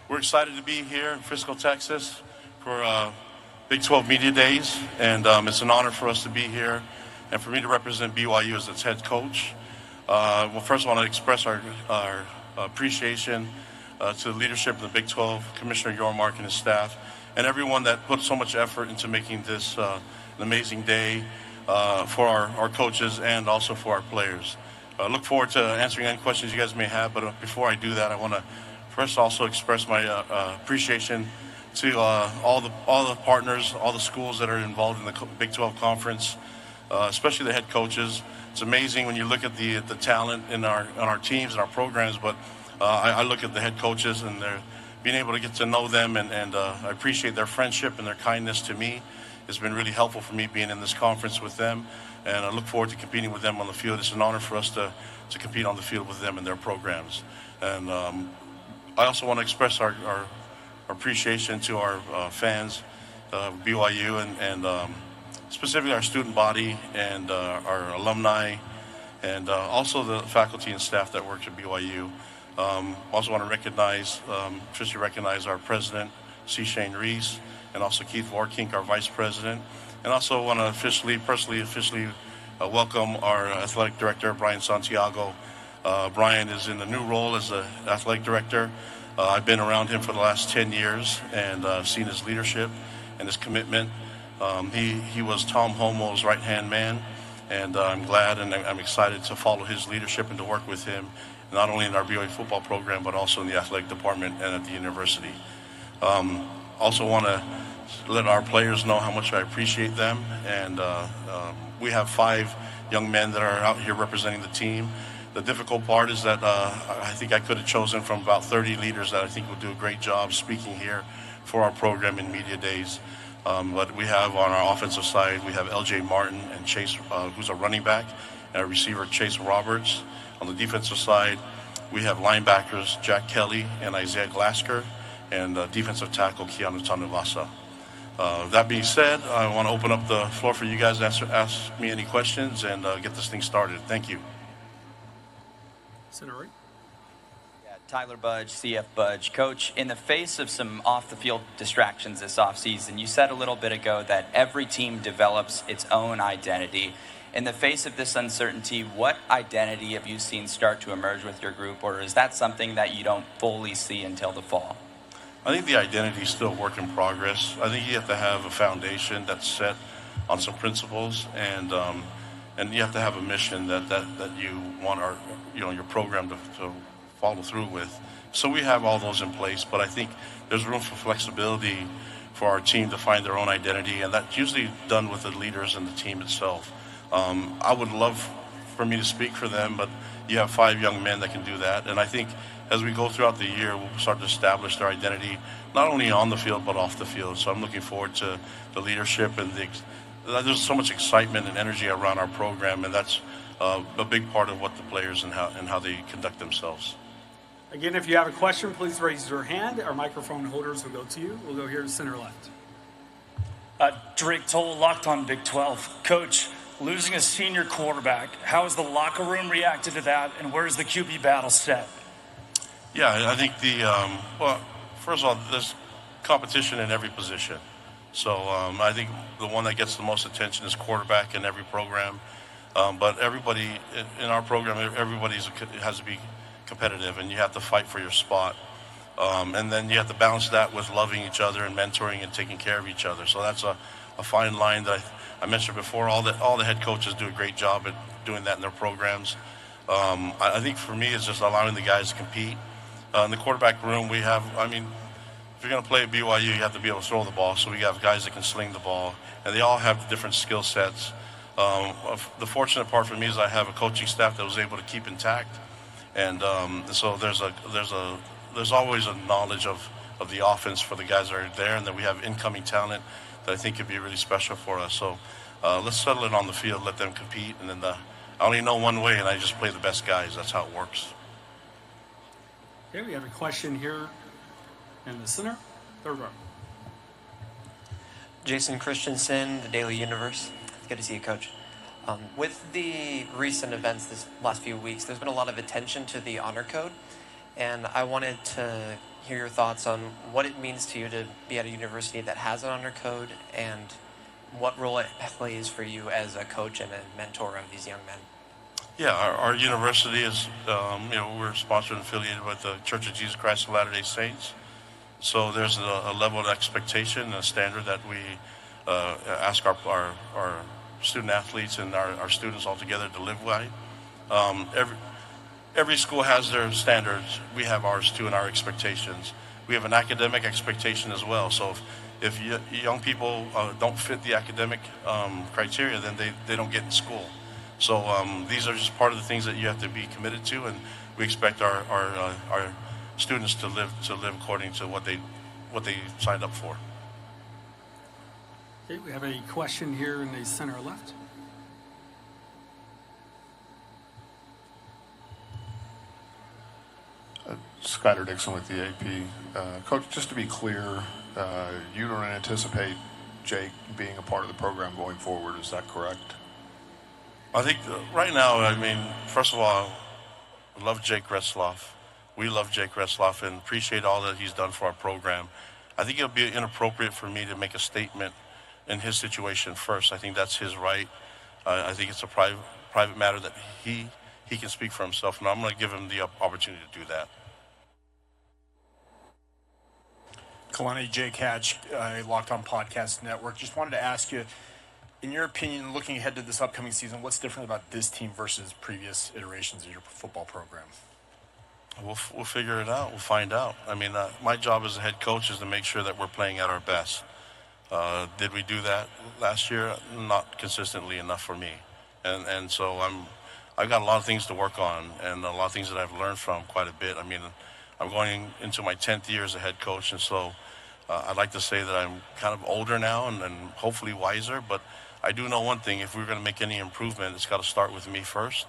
We're excited to be here in Frisco, Texas for Big 12 Media Days, and it's an honor for us to be here and for me to represent BYU as its head coach. Well, first I want to express our appreciation to the leadership of the Big 12, Commissioner Yormark and his staff, and everyone that put so much effort into making this an amazing day for our coaches and also for our players. I look forward to answering any questions you guys may have, but before I do that, I want to first also express my appreciation to all the partners, all the schools that are involved in the Big 12 Conference, especially the head coaches. It's amazing when you look at the talent in our teams and our programs, but I look at the head coaches and they're being able to get to know them, and I appreciate their friendship and their kindness to me. It's been really helpful for me being in this conference with them, and I look forward to competing with them on the field. It's an honor for us to compete on the field with them and their programs. And I also want to express our appreciation to our fans, BYU, and specifically our student body and our alumni, and also the faculty and staff that work at BYU. Also want to recognize our president, C. Shane Reese, and also Keith Vorkink, our vice president. And also want to personally welcome our athletic director, Brian Santiago. Brian is in a new role as the athletic director. I've been around him for the last 10 years, and I've seen his leadership and his commitment. He was Tom Homo's right-hand man, and I'm glad and I'm excited to follow his leadership and to work with him, not only in our BYU football program, but also in the athletic department and at the university. Also want to let our players know how much I appreciate them, and we have 5 young men that are out here representing the team. The difficult part is that I think I could have chosen from about 30 leaders that I think will do a great job speaking here for our program in media days. But we have on our offensive side, we have LJ Martin and Chase, who's a running back, and a receiver, Chase Roberts. On the defensive side, we have linebackers Jack Kelly and Isaiah Glasker, and defensive tackle Keanu Tanuvasa. That being said, I want to open up the floor for you guys to ask me any questions and get this thing started. Thank you. Senator Wright. Yeah, Tyler Budge, CF Budge. Coach, in the face of some off-the-field distractions this offseason, you said a little bit ago that every team develops its own identity. In the face of this uncertainty, what identity have you seen start to emerge with your group, or is that something that you don't fully see until the fall? I think the identity is still a work in progress. I think you have to have a foundation that's set on some principles, and you have to have a mission that you want your program to follow through with. So we have all those in place, but I think there's room for flexibility for our team to find their own identity, and that's usually done with the leaders and the team itself. I would love for me to speak for them, but you have 5 young men that can do that, and I think as we go throughout the year, we'll start to establish their identity, not only on the field, but off the field. So I'm looking forward to the leadership, and there's so much excitement and energy around our program, and that's a big part of what the players and how they conduct themselves. Again, if you have a question, please raise your hand. Our microphone holders will go to you. We'll go here to center left. Drake Toll, Locked On Big 12. Coach, losing a senior quarterback, how has the locker room reacted to that, and where is the QB battle set? Yeah, I think well, first of all, there's competition in every position. So I think the one that gets the most attention is quarterback in every program. But everybody in our program, everybody has to be competitive, and you have to fight for your spot. And then you have to balance that with loving each other and mentoring and taking care of each other. So that's a fine line that I mentioned before. All the head coaches do a great job at doing that in their programs. I think for me, it's just allowing the guys to compete. In the quarterback room, if you're going to play at BYU, you have to be able to throw the ball. So we have guys that can sling the ball, and they all have different skill sets. The fortunate part for me is I have a coaching staff that was able to keep intact, and so there's always a knowledge of the offense for the guys that are there, and then we have incoming talent that I think could be really special for us. So let's settle it on the field, let them compete, and then I only know one way, and I just play the best guys. That's how it works. Okay, we have a question here in the center, third row. Jason Christensen, the Daily Universe. It's good to see you, Coach. With the recent events this last few weeks, there's been a lot of attention to the honor code, and I wanted to hear your thoughts on what it means to you to be at a university that has an honor code and what role it plays for you as a coach and a mentor of these young men. Yeah, our university is, we're sponsored and affiliated with the Church of Jesus Christ of Latter-day Saints. So there's a level of expectation, a standard that we ask our student athletes and our students all together to live by. Every school has their standards. We have ours too, and our expectations. We have an academic expectation as well. So if young people don't fit the academic criteria, then they don't get in school. So these are just part of the things that you have to be committed to, and we expect our students to live according to what they signed up for. Okay, we have a question here in the center left. Skyler Dixon with the AP. Coach, just to be clear, you don't anticipate Jake being a part of the program going forward, is that correct? I think right now, first of all, I love Jake Retzloff. We love Jake Retzloff and appreciate all that he's done for our program. I think it would be inappropriate for me to make a statement in his situation first. I think that's his right. I think it's a private matter that he can speak for himself, and I'm going to give him the opportunity to do that. Kalani, Jake Hatch, Locked On Podcast Network. Just wanted to ask you, in your opinion, looking ahead to this upcoming season, what's different about this team versus previous iterations of your football program? We'll figure it out. We'll find out. My job as a head coach is to make sure that we're playing at our best. Did we do that last year? Not consistently enough for me. And so I've got a lot of things to work on and a lot of things that I've learned from quite a bit. I'm going into my 10th year as a head coach, and so I'd like to say that I'm kind of older now and hopefully wiser, but I do know one thing: if we're going to make any improvement, it's got to start with me first,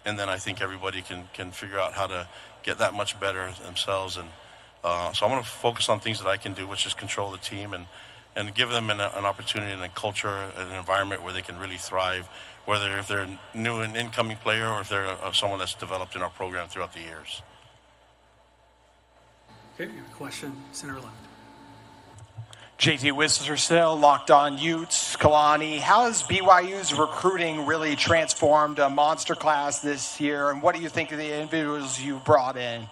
and then I think everybody can figure out how to get that much better themselves. And so I'm going to focus on things that I can do, which is control the team and give them an opportunity and a culture, an environment where they can really thrive, whether if they're new and incoming player or if they're someone that's developed in our program throughout the years. Okay, we have a question, center left. JT Whistler, Locked On Utes. Kalani, how has BYU's recruiting really transformed a monster class this year, and what do you think of the individuals you've brought in?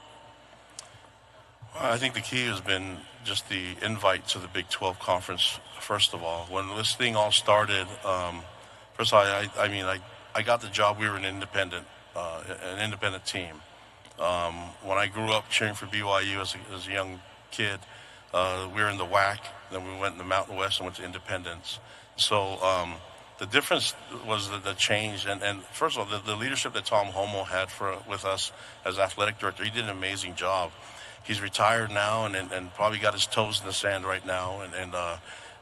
I think the key has been just the invite to the Big 12 Conference, first of all. When this thing all started, first of all, I got the job. We were an independent team. When I grew up cheering for BYU as a young kid, we were in the WAC, then we went in the Mountain West and went to Independence. So the difference was the change, and first of all, the leadership that Tom Homo had with us as athletic director. He did an amazing job. He's retired now and probably got his toes in the sand right now,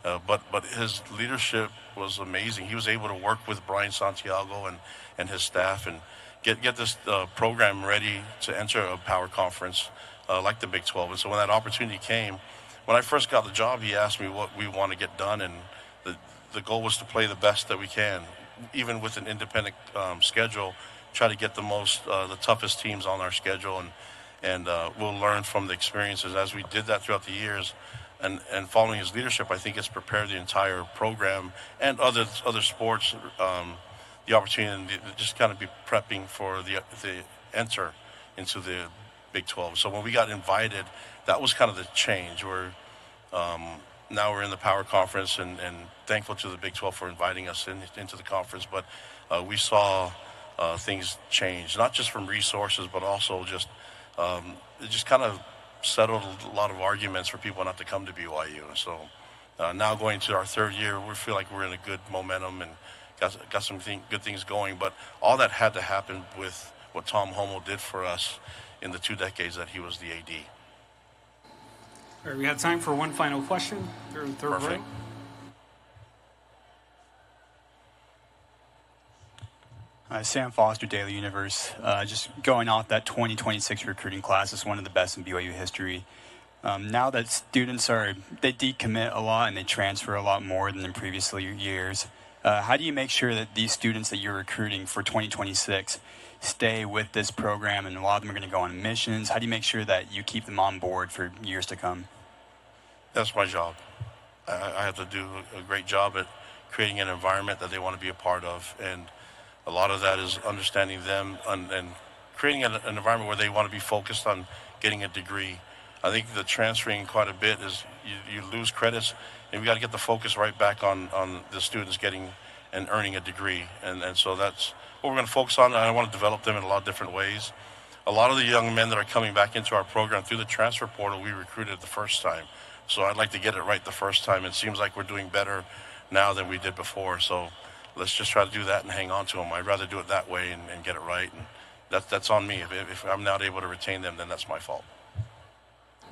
but his leadership was amazing. He was able to work with Brian Santiago and his staff and get this program ready to enter a power conference like the Big 12. And so when that opportunity came, when I first got the job, he asked me what we want to get done, and the goal was to play the best that we can, even with an independent schedule, try to get the toughest teams on our schedule, and we'll learn from the experiences as we did that throughout the years. And following his leadership, I think it's prepared the entire program and other sports the opportunity to just kind of be prepping for the enter into the Big 12. So when we got invited, that was kind of the change. Now we're in the Power Conference and thankful to the Big 12 for inviting us into the conference. But we saw things change, not just from resources, but also just it just kind of settled a lot of arguments for people not to come to BYU. So now going to our third year, we feel like we're in a good momentum and got some good things going. But all that had to happen with what Tom Homo did for us in the 2 decades that he was the AD. All right, we have time for one final question. Third Perfect. row. Sam Foster, Daily Universe. Just going off that 2026 recruiting class is one of the best in BYU history. Now that students they decommit a lot and they transfer a lot more than in previous years. How do you make sure that these students that you're recruiting for 2026 stay with this program, and a lot of them are going to go on missions? How do you make sure that you keep them on board for years to come? That's my job. I have to do a great job at creating an environment that they want to be a part of, and a lot of that is understanding them and creating an environment where they want to be focused on getting a degree. I think the transferring quite a bit is you lose credits, and we got to get the focus right back on the students getting and earning a degree, and so that's what we're going to focus on. And I want to develop them in a lot of different ways. A lot of the young men that are coming back into our program through the transfer portal, we recruited the first time. So I'd like to get it right the first time. It seems like we're doing better now than we did before. So let's just try to do that and hang on to them. I'd rather do it that way and get it right. And that's on me. If I'm not able to retain them, then that's my fault.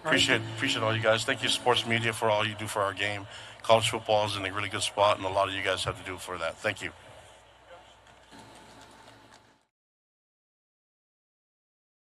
Appreciate all you guys. Thank you, sports media, for all you do for our game. College football is in a really good spot, and a lot of you guys have to do for that. Thank you.